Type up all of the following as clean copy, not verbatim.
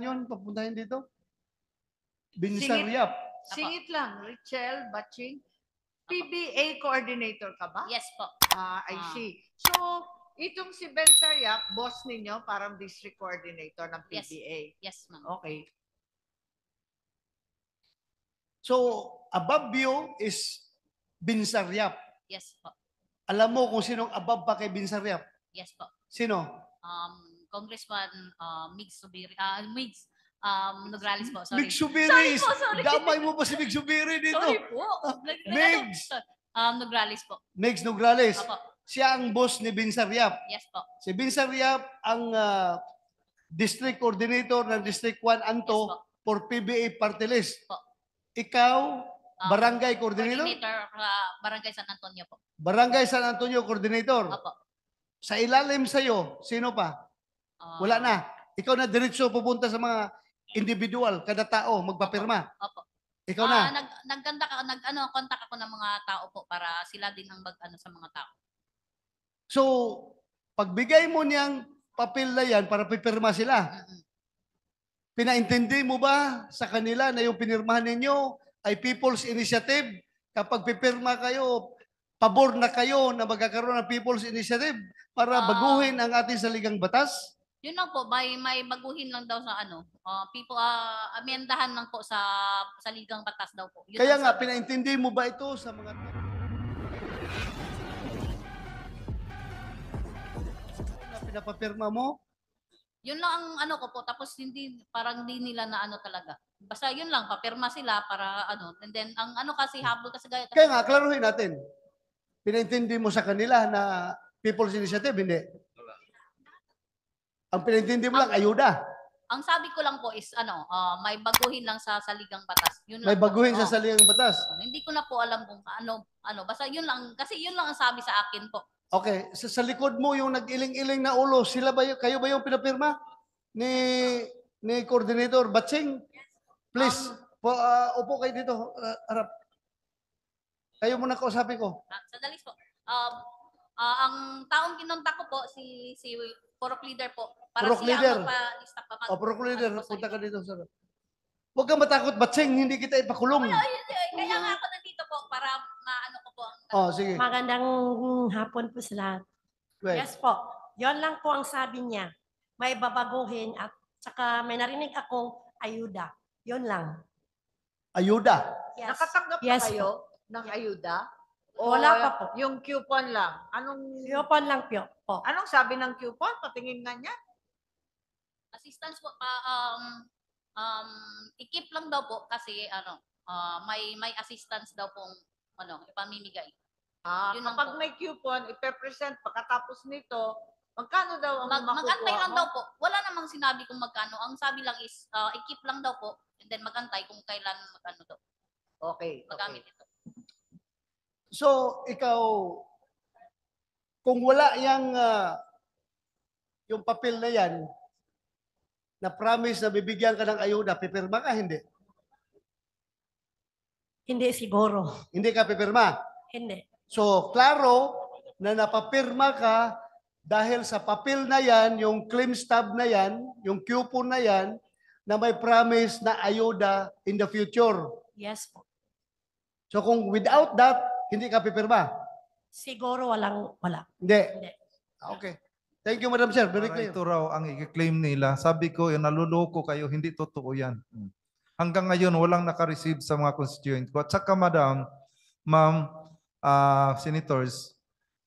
yun, papuntahin dito? Binsariap. Singit lang, Richelle Batching. PBA coordinator ka ba? Yes po. I see. So, itong si Ben Sariap, boss ninyo, parang district coordinator ng PBA. Yes, ma'am. Okay. So, above you is Binsariap. Yes po. Alam mo kung sinong above pa kay Binsariap? Yes po. Sino? Congressman Migs Subiri, Migs Nograles po. Sorry. Migs Subiri. Sorry po, sorry. Damay mo pa si Migs Subiri dito. Sorry po. Migs. Nograles po. Migs Nograles. Opo. Siya ang boss ni Binsariap. Yes po. Si Binsariap ang district coordinator ng District 1 Anto for PBA Party List. Po. Ikaw, barangay coordinator? Coordinator Barangay San Antonio po. Barangay San Antonio coordinator. Opo. Sa ilalim sa'yo, sino pa? Wala na. Ikaw na diretso pupunta sa mga individual, kada tao, magpapirma. Opo. Ikaw na. Contact ako ng mga tao po para sila din ang mag-ano sa mga tao. So, pagbigay mo niyang papel na yan para pipirma sila, pinaintindi mo ba sa kanila na yung pinirmahan ninyo ay People's Initiative? Kapag pipirma kayo, pabor na kayo na magkakaroon ng People's Initiative para baguhin ang ating saligang batas? Yun lang po, may baguhin lang daw sa amendahan lang po sa saligang batas daw po. Yun Kaya nga, pinaintindi mo ba ito sa mga... na pinapapirma mo? Yun lang ang ano ko po, tapos parang hindi nila na ano talaga. Basta yun lang, papirma sila para ano, and then ang ano kasi habol kasi gaya. Kaya nga, klaruhin natin. Pinaintindi mo sa kanila na People's Initiative, hindi? Ang pinintindi mo lang, ayuda. Ang sabi ko lang po is, may baguhin lang sa saligang batas. Yun lang may baguhin po. sa saligang batas. Hindi ko na po alam kung ano. Basta yun lang, kasi yun lang ang sabi sa akin po. Okay, sa likod mo yung nag-iling-iling na ulo, sila ba kayo ba yung pinapirma? Ni Coordinator Batching? Please, upo kayo dito, harap. Kayo muna kausapin ko. Sandali po. Ang taong kinontak ko po, si Purok Leader po. Para Purok siya Leader. ang magpa-lista pa. Purok Leader, punta ka dito. Sir. Huwag kang matakot, Batching, hindi kita ipakulong. Kaya nga ako nandito po para maano ko po. Sige. Magandang hapon po sa lahat. Yes po. Yon lang po ang sabi niya. May babaguhin at saka may narinig akong ayuda. Yon lang. Ayuda? Yes. Nakatanggap Yes pa kayo ng ayuda? O Wala pa po. Yung coupon lang? Coupon lang po. Anong sabi ng coupon? Patingin nga niya. Assistance po i-keep lang daw po kasi may assistance daw pong ipamimigay. Kapag may coupon, ipe-present pagkatapos nito, magkano daw ang makukuha Magantay lang mo? daw po. Wala namang sinabi kung magkano. Ang sabi lang is i-keep lang daw po and then magantay kung kailan magkano daw. Okay. Magamit ito. So, ikaw, kung wala yung papel na yan, na promise na bibigyan ka ng ayuda, pipirma ka, hindi? Hindi siguro. Hindi ka pipirma? Hindi. So, klaro na napapirma ka dahil sa papel na yan, yung claim stub na yan, yung coupon na yan, na may promise na ayuda in the future. Yes po. So, kung without that, hindi ka pipirma? Siguro wala. Hindi. Hindi. Okay. Thank you, Madam Chair. Very Para clear. ito raw ang i-claim nila. Sabi ko, naluloko kayo, hindi totoo yan. Hanggang ngayon, walang naka-receive sa mga constituent ko. At saka, Madam, Ma'am, Senators,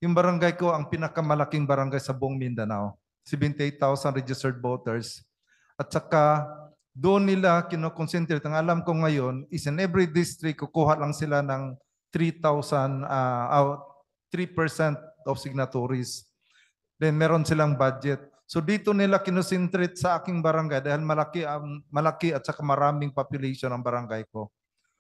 yung barangay ko, ang pinakamalaking barangay sa buong Mindanao. 78,000 registered voters. At saka, doon nila kinoconcentrate. Ang alam ko ngayon is in every district, kukuha lang sila ng 3% of signatories. Then meron silang budget. So dito nila kinosentrate sa aking barangay dahil malaki at saka maraming population ang barangay ko.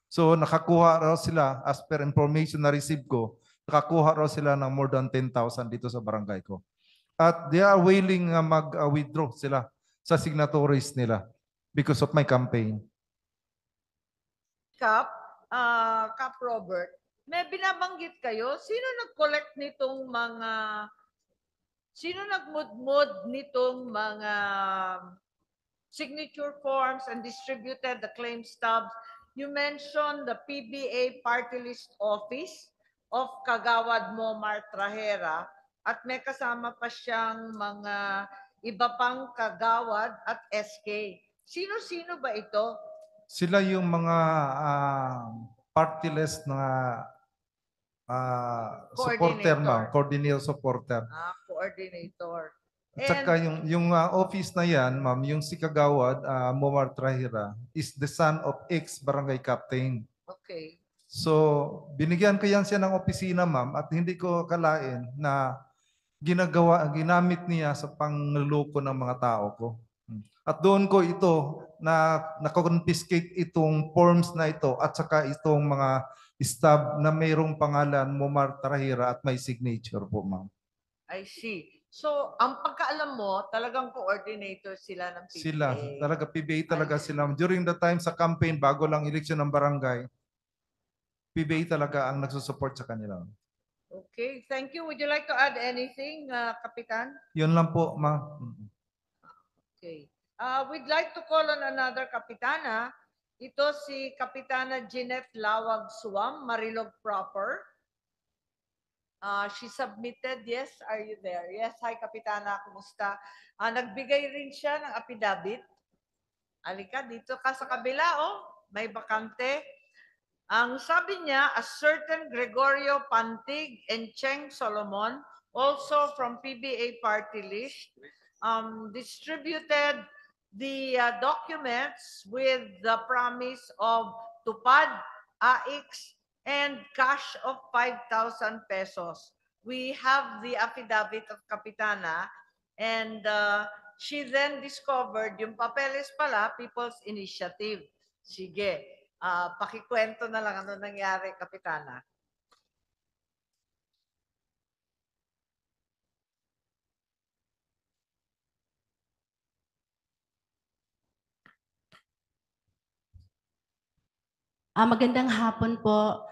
So nakakuha raw sila, as per information na receive ko, nakakuha raw sila ng more than 10,000 dito sa barangay ko. At they are willing mag-withdraw sila sa signatories nila because of my campaign. Cap Robert, may binabanggit kayo, sino nag-collect nitong mga, sino nagmudmud nitong mga signature forms and distributed the claim stubs. You mentioned the PBA party list office of Kagawad Momar Trahera at may kasama pa siyang mga iba pang kagawad at SK. Sino-sino ba ito? Sila yung mga party list na supporter, ma'am. Coordinator supporter. Coordinator. At saka yung office na yan, ma'am, yung si Kagawad, Momar Trahira, is the son of ex-barangay captain. Okay. So, binigyan ko yan siya ng opisina, ma'am, at hindi ko kalain na ginamit niya sa pangluloko ng mga tao ko. At doon ko ito na confiscate itong forms na ito at saka itong mga stub na mayroong pangalan Momar Trahira at may signature po, ma'am. I see. So, ang pagkaalam mo, talagang coordinator sila ng PBA. Sila, talaga PBA talaga sila. During the time sa campaign, bago lang eleksyon ng barangay, PBA talaga ang nagsusupport sa kanila. Okay, thank you. Would you like to add anything, Kapitan? Yun lang po, ma'am. Okay. We'd like to call on another Kapitana. Ito si Kapitana Jeanette Lawag Suam, Marilog proper. She submitted, yes, are you there? Yes, hi Kapitana, kumusta? Nagbigay rin siya ng affidavit. Alika, dito ka sa kabila, oh, may bakante. Ang sabi niya, a certain Gregorio Pantig and Cheng Solomon, also from PBA party list, distributed the documents with the promise of tupad, AX, and cash of 5,000 pesos. We have the affidavit of Kapitana, and she then discovered yung papeles pala, People's Initiative. Sige, pakikwento na lang ano nangyari, Kapitana. Magandang hapon po,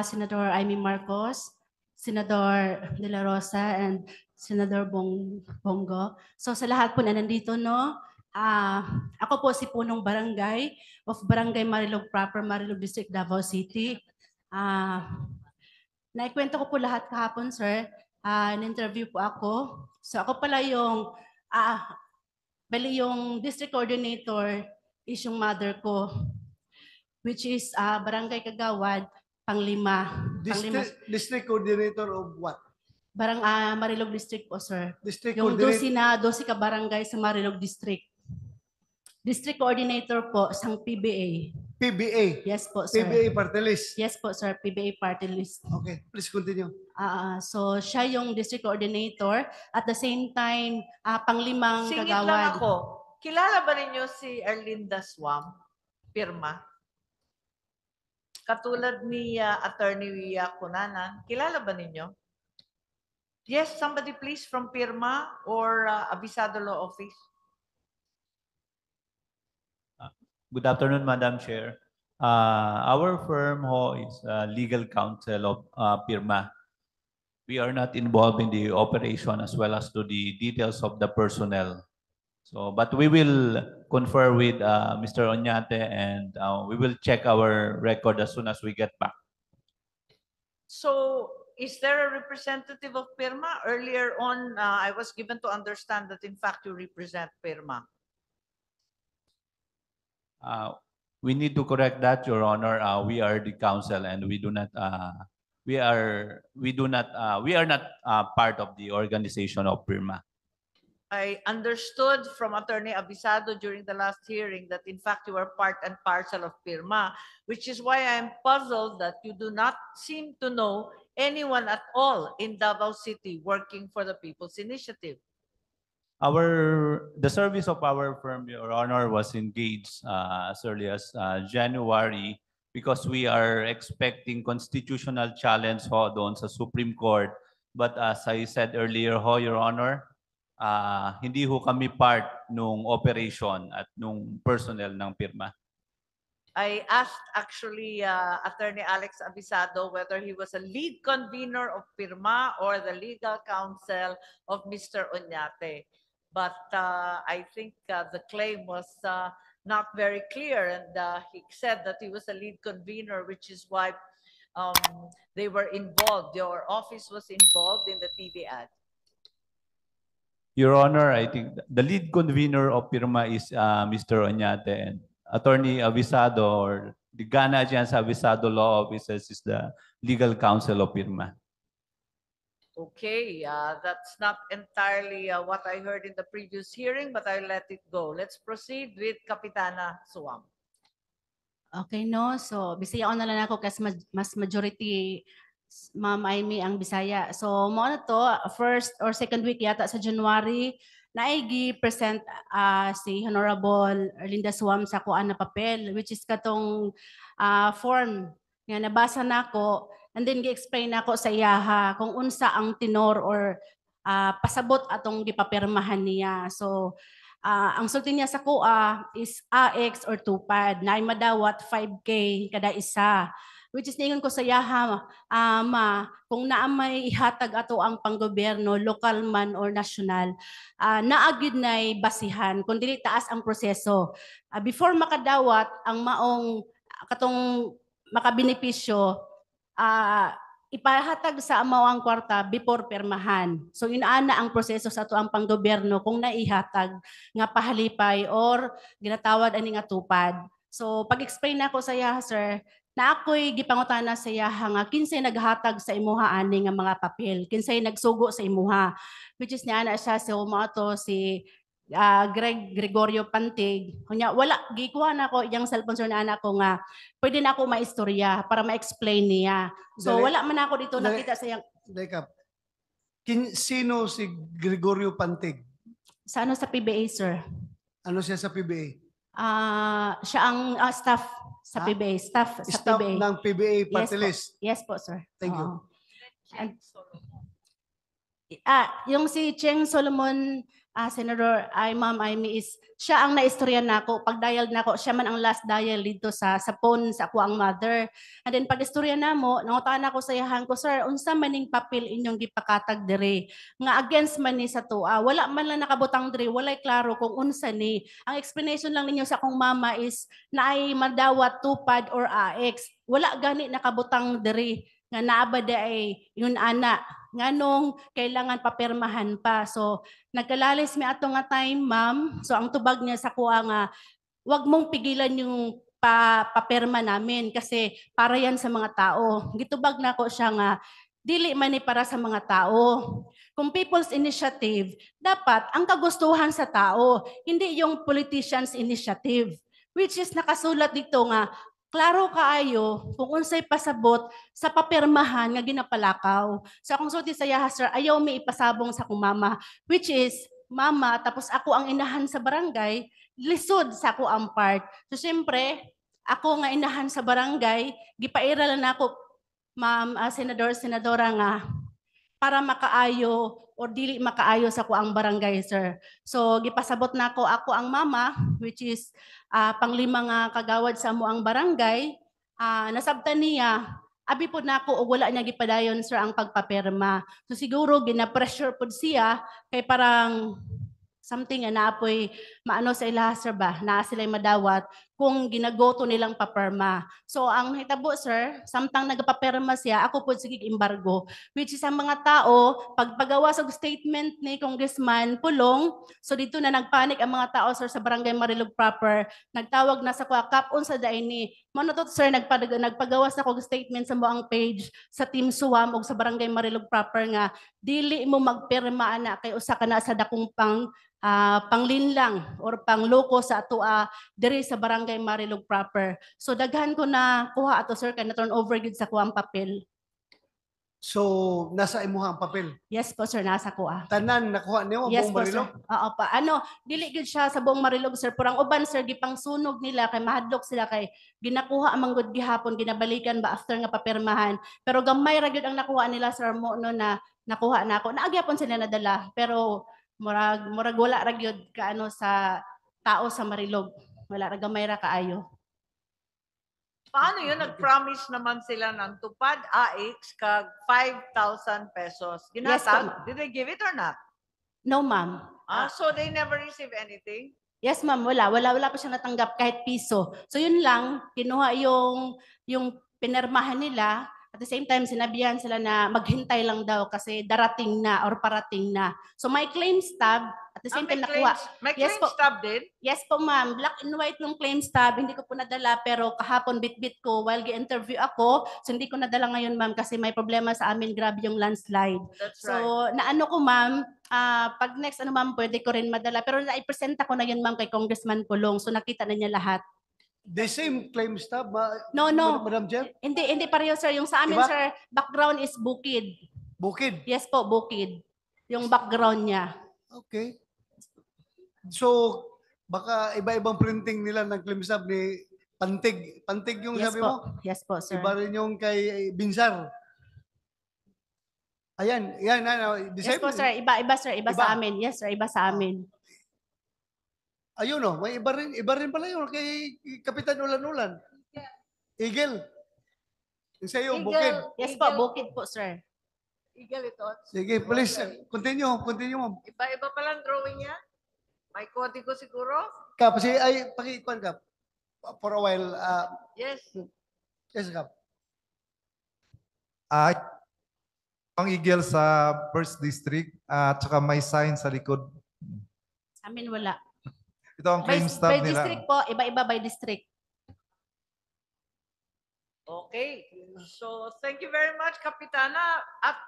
Senator Amy Marcos, Senador De La Rosa, and Senador Bongo. So sa lahat po na nandito, no, ako po si Punong Barangay of Barangay Marilog Proper, Marilog District, Davao City. Naikwento ko po lahat kahapon, sir. In-interview po ako. So ako pala yung, bali yung district coordinator is yung mother ko, which is Barangay Kagawad, Panglima. District coordinator of what? Marilog District po, sir. District Yung coordinator. 12 ka barangay sa Marilog District. District coordinator po sa PBA. PBA. Yes po, sir. PBA party list. Yes po, sir. PBA party list. Okay, please continue. So siya yung district coordinator. At the same time, panglimang Singit kagawad. lang ako. Kilala ba ninyo si Erlinda Swam? Pirma? Katulad ni Attorney Cunanan. Kilala ba ninyo? Yes, somebody please from Pirma or Abisado Law Office. Good afternoon, Madam Chair. Our firm is legal counsel of Pirma. We are not involved in the operation as well as to the details of the personnel. So, but we will confer with Mr. Oñate and we will check our record as soon as we get back. So, is there a representative of Pirma? Earlier on, I was given to understand that in fact you represent Pirma. We need to correct that, Your Honor. We are the counsel and we do not. We are not part of the organization of Pirma. I understood from Attorney Abisado during the last hearing that in fact you are part and parcel of Pirma, which is why I'm puzzled that you do not seem to know anyone at all in Davao City working for the People's Initiative. The service of our firm, Your Honor, was engaged as early as January because we are expecting constitutional challenge doon sa Supreme Court. But as I said earlier, Your Honor, hindi kami part nung operation at nung personnel ng Pirma. I asked actually Attorney Alex Abisado whether he was a lead convener of Pirma or the legal counsel of Mr. Oñate. but I think the claim was not very clear, and he said that he was a lead convener, which is why they were involved. Your office was involved in the TV ad. Your Honor, I think the lead convener of PIRMA is Mr. Oñate, and Attorney Avisado, or the Ghana Agence Avisado Law Offices, is the legal counsel of PIRMA. Okay, that's not entirely what I heard in the previous hearing, but I'll let it go. Let's proceed with Kapitana Suwam. Okay, no? So, Bisaya na lang ako kasi mas majority Ma'am Amy ang Bisaya. So, mo na to, first or second week yata sa January, naigi-present si Honorable Linda Suwam sa kuan na papel, which is katong form nga nabasa nako, and then gi-explain nako sa iyaha kung unsa ang tenor or pasabot atong gipapirmahan niya. So, ang sulti niya sa kuha is AX or tupad na ay madawat 5K kada isa. Which is ningon ko sa yaha, kung naamay ihatag ato ang panggobyerno, local man or national, naagid na'y basihan, kung dili taas ang proseso. Before makadawat, ang maong katong makabenepisyo, ipahatag sa amawang kwarta before permahan. So inaana ang proseso sa ato ang panggobyerno kung naihatag nga pahalipay or ginatawad ani nga tupad. So pag-explain nako sa iya, sir, na ako'y gipangutana sa iya nga kinsay naghatag sa imuha ani nga mga papel, kinsay nagsugo sa imuha, which is niya na siya si Umato, si Gregorio Pantig. Kunya wala gikuha na ko iyang cellphone sir na anak ko nga pwede na ako maistorya para ma-explain niya. So Dali- wala man ako dito dali- nakita sa iyang Dekap. Sino si Gregorio Pantig? sa ano sa PBA, sir. Ano siya sa PBA? Siya ang staff sa Ah? PBA, staff sa Staff PBA. ng PBA party po. list. Yes po, sir. Thank you. Oo. Yung si Cheng Solomon, Senator, Ma'am Amy, is siya ang naistorya nako. Pag dial nako, siya man ang last dial dito sa phone sa ako ang mother. And then pag istorya namo, nangutaan ako sa yahan ko, sir, unsa maning papel inyong gipakatag dire nga against man ni sa tuwa. Wala man lang nakabutang dire, walay klaro kung unsa ni. Ang explanation lang ninyo sa akong mama is na ay madawat tupad or AX. Wala gani nakabutang dire nga naabada ay yun ana nganong kailangan papirmahan pa. So nagkalalis mi ato nga time, ma'am. So ang tubag niya sa kuha nga wag mong pigilan yung papirma namin kasi para yan sa mga tao. Gitubag na ko siya nga dili man ni para sa mga tao. Kung People's Initiative, dapat ang kagustuhan sa tao, hindi yung politicians' initiative. Which is nakasulat dito nga klaro kaayo kung unsay pasabot sa papirmahan nga ginapalakaw. So akong sulti sa yaha, sir, ayaw mi ipasabong sa akong mama, which is mama tapos ako ang inahan sa barangay, lisod sa ako ang part. So siyempre, ako nga inahan sa barangay, gipairalan na ako, ma'am, senador, senadora nga, para makaayo or dili makaayo sa ako ang barangay, sir. So gipasabot na ako ang mama, which is panglima nga kagawad sa mo ang barangay, nasabtan niya, abi po na ako o wala niya gipadayon, sir, ang pagpapirma. So siguro gina-pressure po siya kay parang something na apoy maano sa ila, sir ba, na sila'y madawat kung ginagoto nilang papirma. So ang hitabo, sir, samtang nagpapirma siya, ako po sige embargo, which is ang mga tao, pagpagawa sa statement ni Congressman Pulong, so dito na nagpanik ang mga tao, sir, sa Barangay Marilog proper, nagtawag na sa kapon sa daini. Mano to, sir, nagpagawa sa kong statement sa buang page sa Team Suwam o sa Barangay Marilog proper nga, dili mo magpirma ana kay usa ka na sa dakong panglinlang or pangloko sa atua diri sa Barangay Marilog proper. So daghan ko na kuha ato, sir, kay na turn over gid sa kuang papel. So, nasa imuha ang papel. Yes po, sir, nasa kuha. Tanan, nakuha niyo ang Yes buong po, sir. Marilog? Oo pa. Dili gid siya sa buong Marilog, sir. Purang uban, sir, gipang sunog nila kay mahadlok sila kay ginakuha amang gud gihapon, ginabalikan ba after nga papirmahan. Pero gamay ra gyud ang nakuha nila, sir, mo no na nakuha na ako. Naagyapon sila nadala, pero murag wala ra gyud kaano sa tao sa Marilog. Wala ra, gamay ra kaayo. Paano yun? Nag-promise naman sila ng tupad AX kag 5,000 pesos. Ginatag? Yes, Did they give it or not? No, ma'am. So they never receive anything? Yes, ma'am, wala pa siya natanggap kahit piso. So yun lang, kinuha yung pinirmahan nila. At the same time, sinabihan sila na maghintay lang daw kasi darating na or parating na. So my claim stub, at the same May time nakuha. may Yes claim po. stub din? Yes po, ma'am. Black and white yung claim stub. Hindi ko po nadala pero kahapon bit-bit ko while gi-interview ako. So hindi ko nadala ngayon, ma'am, kasi may problema sa amin. Grabe yung landslide. That's So right. naano ko, ma'am, pag next ma'am, pwede ko rin madala. Pero na-presenta ko na yun, ma'am, kay Congressman Pulong. So nakita na niya lahat. The same claim stub, No. Madam Chair? Hindi pareho, sir. Yung sa amin, Iba? sir, background is Bukid. Bukid. Yes po, Bukid. Yung background niya. Okay. So, baka iba-ibang printing nila ng claim stub ni Pantig. Pantig yung Yes sabi po. mo? Yes po, sir. Iba rin yung kay Binsar. Ayan, yan, the Yes same. po, sir. Iba, sir. Iba Iba. sa amin. Yes, sir. Iba sa amin. Ayun oh, may iba rin pala yun kay Kapitan Ulan-Ulan. Eagle. Yung sa'yo, Eagle. Bukid. Yes po, Bukid po, sir. Eagle ito. Sige, please, continue, ma'am. Iba-iba palang drawing niya? May kodigo siguro? Kap, pakikuan Kap. For a while, Yes. yes, Kap. Ang Eagle sa First District at saka may sign sa likod. Sa amin wala. Ito ang claim stub By nila. district po, iba-iba by district. Okay. So, thank you very much, Kapitana. At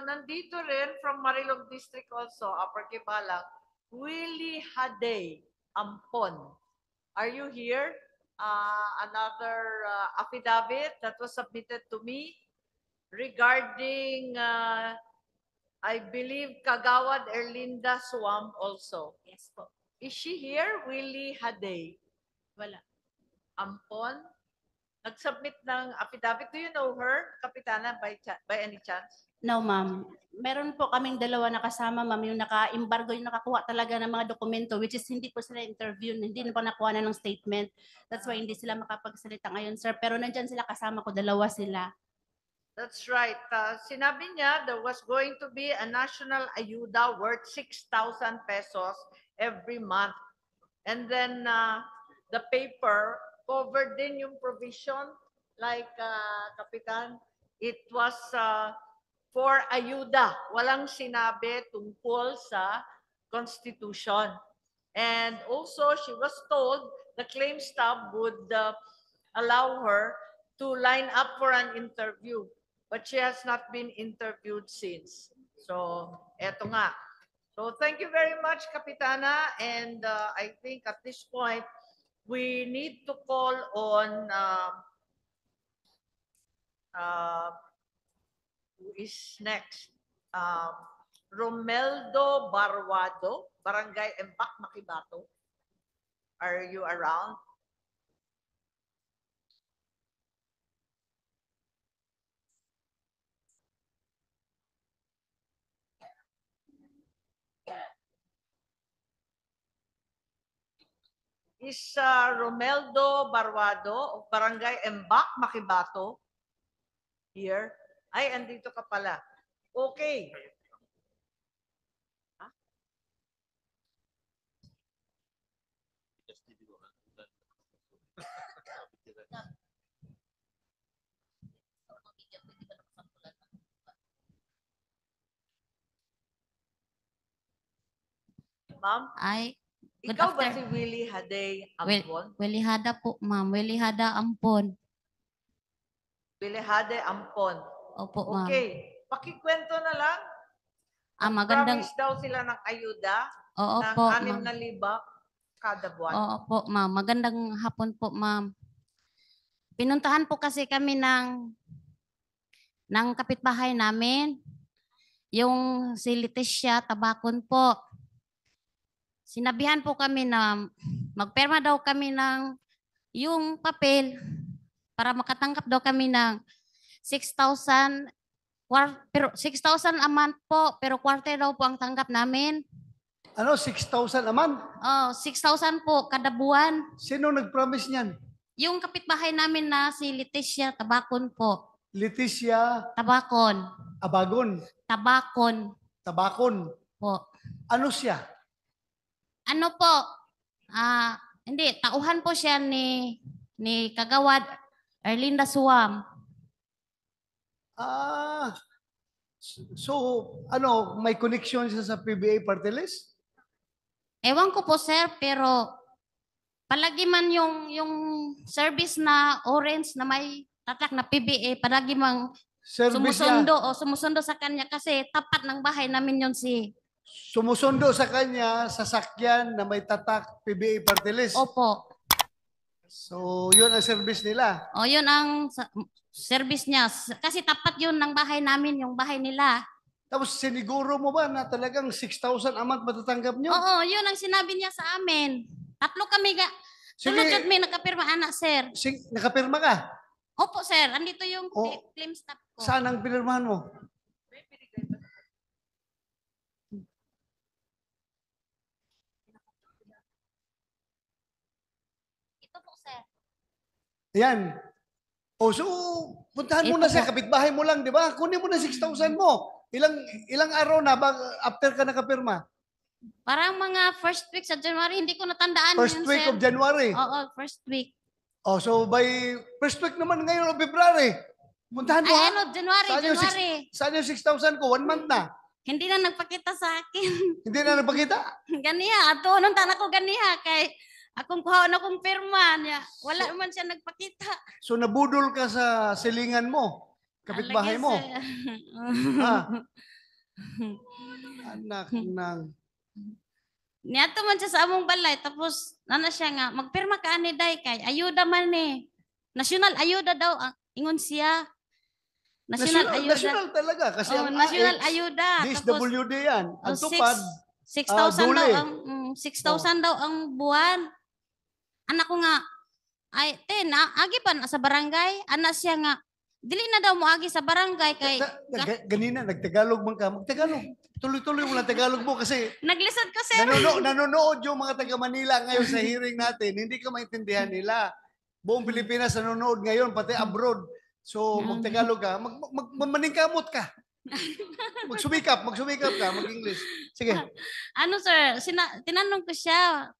nandito rin from Marilog District also, Upper Kibalang, Willie Haday Ampon. Are you here? Another affidavit that was submitted to me regarding, I believe, Kagawad Erlinda Suam also. Yes po. Is she here, Willie Haday? Wala. Ampon? Nag-submit ng affidavit. Do you know her, Kapitana, by any chance? No, ma'am. Meron po kaming dalawa na kasama, ma'am, yung naka-embargo, yung nakakuha talaga ng mga dokumento, which is hindi po sila interview, hindi na pa nakuha na ng statement. That's why hindi sila makapagsalita ngayon, sir. Pero nandyan sila kasama ko, dalawa sila. That's right. Sinabi niya there was going to be a national ayuda worth 6,000 pesos every month. And then the paper covered din yung provision like Kapitan. It was for ayuda. Walang sinabi tungkol sa Constitution. And also she was told the claim stub would allow her to line up for an interview. But she has not been interviewed since. So, eto nga. So, thank you very much, Kapitana. And I think at this point, we need to call on who is next? Romeldo Barwado, Barangay Embak, Makibato. Are you around? Is Romeldo Barwado of Barangay Embak, Makibato here? Ay, andito ka pala. Okay. Ma'am, Ay, good ikaw ba si afternoon. Willie Haday Ampon? Welihada po, ma'am. Welihada Ampon. Willie Haday Ampon. Opo, ma'am. Okay. Pakikwento na lang. Magandang, Promise daw sila ng ayuda oo ng po, 6,000 ma'am. kada buwan. Oo po, ma'am. Magandang hapon po, ma'am. Pinuntahan po kasi kami ng kapitbahay namin. Yung si Leticia Tabacon po. Sinabihan po kami na magperma daw kami ng yung papel para makatanggap daw kami ng 6,000 pero 6,000 a month po, pero quarter daw po ang tanggap namin. Ano, 6,000 a month? Oh, 6,000 po kada buwan. Sino nag-promise niyan? Yung kapitbahay namin na si Leticia Tabacon po. Leticia Tabacon. Abagon. Tabacon Tabacon. po. Ano siya? Ano po, hindi, tauhan po siya ni Kagawad Erlinda Suwam. So, ano, may connection siya sa PBA party list? Ewan ko po, sir, pero palagi man yung service na orange na may tatak na PBA, palagi mang Service niya, sumusundo sa kanya kasi tapat ng bahay namin yun si. sumusundo sa kanya, sasakyan na may tatak PBA party list. Opo. So, yun ang service nila. O yun ang service niya. Kasi tapat yun ng bahay namin, yung bahay nila. Tapos siniguro mo ba na talagang 6,000 a month matatanggap nyo? Oo, yun ang sinabi niya sa amin. Tatlo kami Sige. Tulad kami nakapirma, anak, sir. Nakapirma ka? Opo, sir. Andito yung Oh. claim stop ko. Saan ang pinirmahan mo? Ito po, sir. Yan. O so, puntahan mo Ito na siya, po. kapitbahay mo lang, di ba? Kunin mo na 6,000 mo. Ilang araw na after ka nakapirma? Parang mga first week sa January, hindi ko natandaan First yun, week sir. of January. Oo, first week. Oh, so by first week naman ngayon of February. Puntahan mo Ay, ha? ano, January, Saan yung January. Saan yung 6,000 ko? 1 month na. Hindi na nagpakita sa akin. Hindi na napakita. Ganiha, ato, nung tanak ko ganiha, kay akong kuhaon akong pirma niya. Wala naman siya nagpakita. So nabudol ka sa silingan mo. Kapitbahay Alagay, mo. sir. Ha? Anak ng... Niyato man siya sa among balay, tapos nana siya nga, magpirma ka ani day kay ayuda man eh. National ayuda daw ang ingon siya. National ayuda. National talaga. Kasi Oh, ang national AX, ayuda. DSWD yan. Ang Oh, tupad. 6,000 daw duli. ang 6,000 daw ang buwan. Anak ko nga ay agi pa na sa barangay, anak siya nga dili na daw mo agi sa barangay kay Ganina, nagtagalog man ka. Magtagalog. Tuloy-tuloy mo lang Tagalog mo kasi naglisod ko, sir. nanonood yung mga taga Manila ngayon sa hearing natin. Hindi ka maintindihan nila. Buong Pilipinas nanonood ngayon, pati abroad. So, magtagalog ka, maningkamot ka. Magsumikap ka, mag-English. Sige. Ano, sir, tinanong ko siya,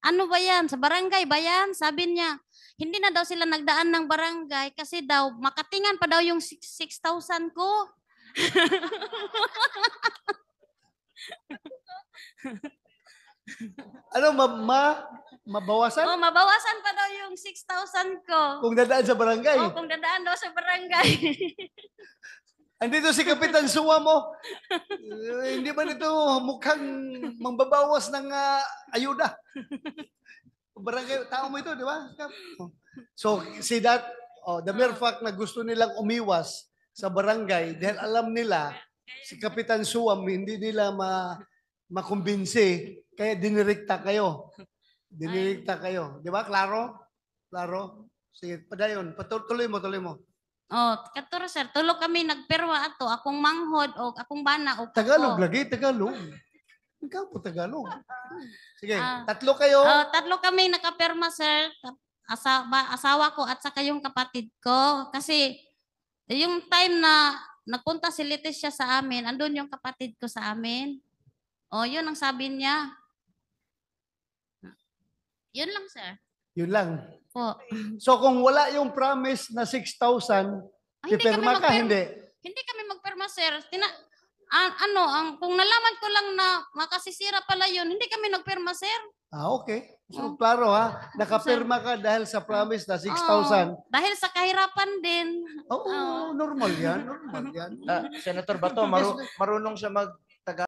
ano ba yan? Sa barangay ba yan? Sabi niya, hindi na daw sila nagdaan ng barangay kasi daw, makatingan pa daw yung 6,000 ko. Ano, mabawasan? Oh, mabawasan pa daw yung 6,000 ko. Kung dadaan sa barangay. Oh, kung dadaan daw sa barangay. Andito si Kapitan Suwa mo. Hindi ba nito mukhang mambabawas ng ayuda? Barangay, tao mo ito, di ba? So, see that, the mere fact na gusto nilang umiwas sa barangay dahil alam nila si Kapitan Suwam hindi nila makumbinsi kaya dinirekta kayo. Dinirekta kayo. Di ba? Klaro? Klaro? Sige, padayon. Tuloy mo. Oh, katuro, sir, tulo kami nagperwa ato, akong manghod o akong bana o Tagalog ako. lagi, Tagalog. Ikaw po Tagalog. Sige, Ah. tatlo kayo. Tatlo kami nakapirma, sir. Asawa ko at saka yung kapatid ko. Kasi yung time na nagpunta si Leticia sa amin, andun yung kapatid ko sa amin. O, yun ang sabi niya. Yun lang, sir. Yun lang. Po. So kung wala yung promise na 6,000, Ay, pipirma ka, hindi? Hindi kami magpirma, sir. Kung nalaman ko lang na makasisira pala yun, hindi kami nagpirma, sir. Okay. So klaro ha, nakapirma ka dahil sa promise na 6,000. Dahil sa kahirapan din. Oo, normal yan. Normal yan. Senator Bato, marunong siya